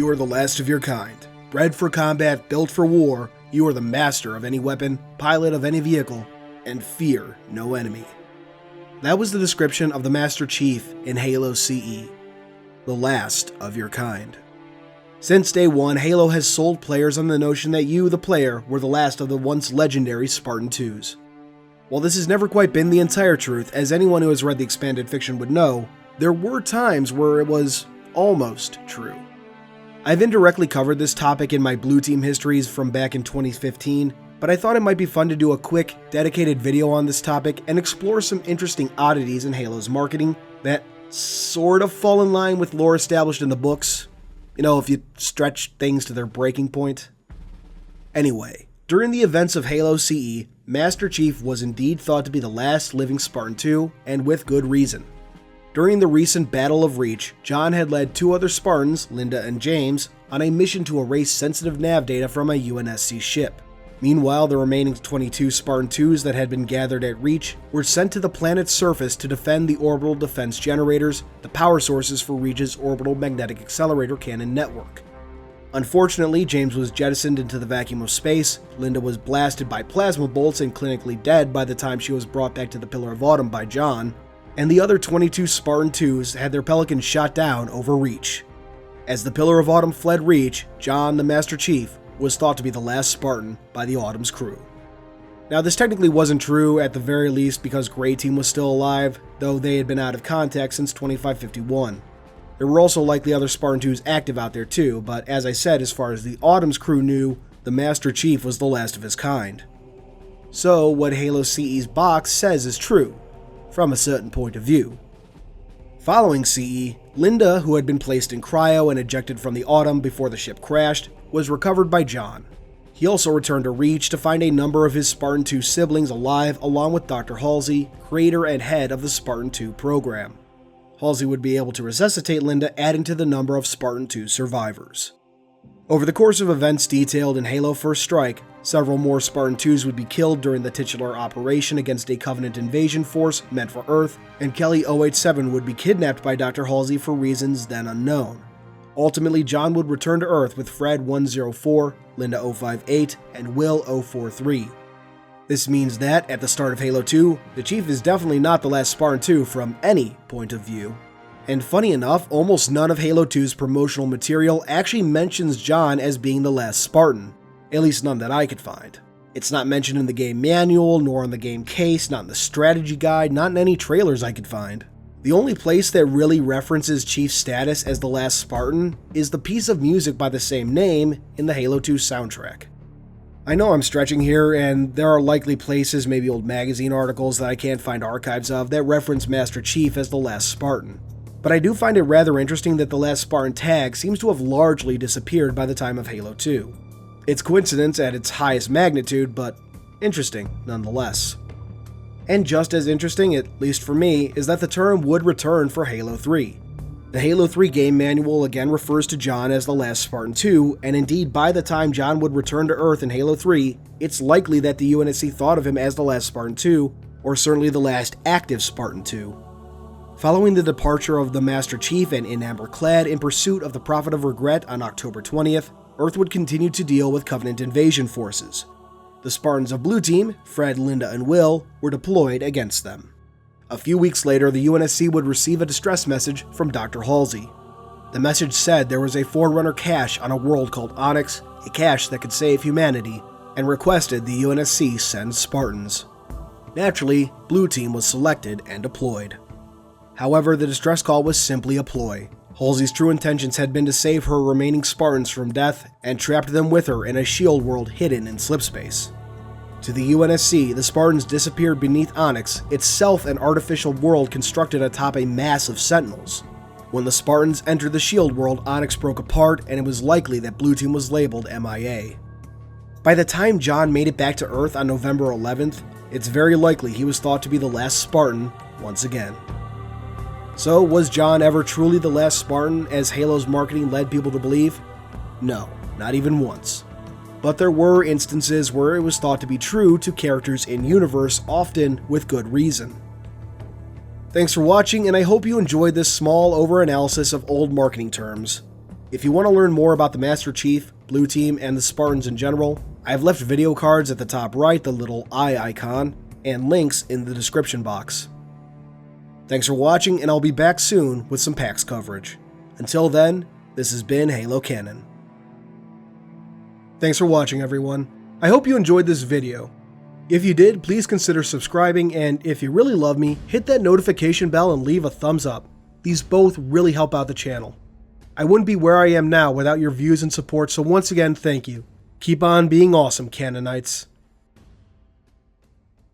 You are the last of your kind. Bred for combat, built for war, you are the master of any weapon, pilot of any vehicle, and fear no enemy. That was the description of the Master Chief in Halo CE. The last of your kind. Since day one, Halo has sold players on the notion that you, the player, were the last of the once legendary Spartan 2s. While this has never quite been the entire truth, as anyone who has read the expanded fiction would know, there were times where it was almost true. I've indirectly covered this topic in my Blue Team histories from back in 2015, but I thought it might be fun to do a quick, dedicated video on this topic and explore some interesting oddities in Halo's marketing that sort of fall in line with lore established in the books. You know, if you stretch things to their breaking point. Anyway, during the events of Halo CE, Master Chief was indeed thought to be the last living Spartan 2, and with good reason. During the recent Battle of Reach, John had led two other Spartans, Linda and James, on a mission to erase sensitive nav data from a UNSC ship. Meanwhile, the remaining 22 Spartan 2s that had been gathered at Reach were sent to the planet's surface to defend the orbital defense generators, the power sources for Reach's orbital magnetic accelerator Canon network. Unfortunately, James was jettisoned into the vacuum of space, Linda was blasted by plasma bolts and clinically dead by the time she was brought back to the Pillar of Autumn by John, and the other 22 Spartan 2s had their Pelicans shot down over Reach. As the Pillar of Autumn fled Reach, John, the Master Chief, was thought to be the last Spartan by the Autumn's crew. Now, this technically wasn't true, at the very least because Grey Team was still alive, though they had been out of contact since 2551. There were also likely other Spartan 2s active out there too, but as I said, as far as the Autumn's crew knew, the Master Chief was the last of his kind. So, what Halo CE's box says is true, from a certain point of view. Following CE, Linda, who had been placed in cryo and ejected from the Autumn before the ship crashed, was recovered by John. He also returned to Reach to find a number of his Spartan 2 siblings alive, along with Dr. Halsey, creator and head of the Spartan 2 program. Halsey would be able to resuscitate Linda, adding to the number of Spartan 2 survivors. Over the course of events detailed in Halo First Strike, several more Spartan 2s would be killed during the titular operation against a Covenant invasion force meant for Earth, and Kelly 087 would be kidnapped by Dr. Halsey for reasons then unknown. Ultimately, John would return to Earth with Fred 104, Linda 058, and Will 043. This means that, at the start of Halo 2, the Chief is definitely not the last Spartan 2 from any point of view. And funny enough, almost none of Halo 2's promotional material actually mentions John as being the last Spartan. At least none that I could find. It's not mentioned in the game manual, nor in the game case, not in the strategy guide, not in any trailers I could find. The only place that really references Chief's status as the last Spartan is the piece of music by the same name in the Halo 2 soundtrack. I know I'm stretching here, and there are likely places, maybe old magazine articles that I can't find archives of, that reference Master Chief as the last Spartan. But I do find it rather interesting that the last Spartan tag seems to have largely disappeared by the time of Halo 2. It's coincidence at its highest magnitude, but interesting nonetheless. And just as interesting, at least for me, is that the term would return for Halo 3. The Halo 3 game manual again refers to John as the last Spartan 2, and indeed by the time John would return to Earth in Halo 3, it's likely that the UNSC thought of him as the last Spartan 2, or certainly the last active Spartan 2. Following the departure of the Master Chief and in Amber Clad in pursuit of the Prophet of Regret on October 20th, Earth would continue to deal with Covenant invasion forces. The Spartans of Blue Team, Fred, Linda, and Will, were deployed against them. A few weeks later, the UNSC would receive a distress message from Dr. Halsey. The message said there was a Forerunner cache on a world called Onyx, a cache that could save humanity, and requested the UNSC send Spartans. Naturally, Blue Team was selected and deployed. However, the distress call was simply a ploy. Halsey's true intentions had been to save her remaining Spartans from death and trapped them with her in a shield world hidden in slipspace. To the UNSC, the Spartans disappeared beneath Onyx, itself an artificial world constructed atop a mass of sentinels. When the Spartans entered the shield world, Onyx broke apart, and it was likely that Blue Team was labeled MIA. By the time John made it back to Earth on November 11th, it's very likely he was thought to be the last Spartan once again. So, was John ever truly the last Spartan, as Halo's marketing led people to believe? No, not even once. But there were instances where it was thought to be true to characters in-universe, often with good reason. Thanks for watching, and I hope you enjoyed this small over-analysis of old marketing terms. If you want to learn more about the Master Chief, Blue Team, and the Spartans in general, I have left video cards at the top right, the little eye icon, and links in the description box. Thanks for watching, and I'll be back soon with some PAX coverage. Until then, this has been Halo Canon. Thanks for watching, everyone. I hope you enjoyed this video. If you did, please consider subscribing, and if you really love me, hit that notification bell and leave a thumbs up. These both really help out the channel. I wouldn't be where I am now without your views and support, so once again, thank you. Keep on being awesome, Canonites.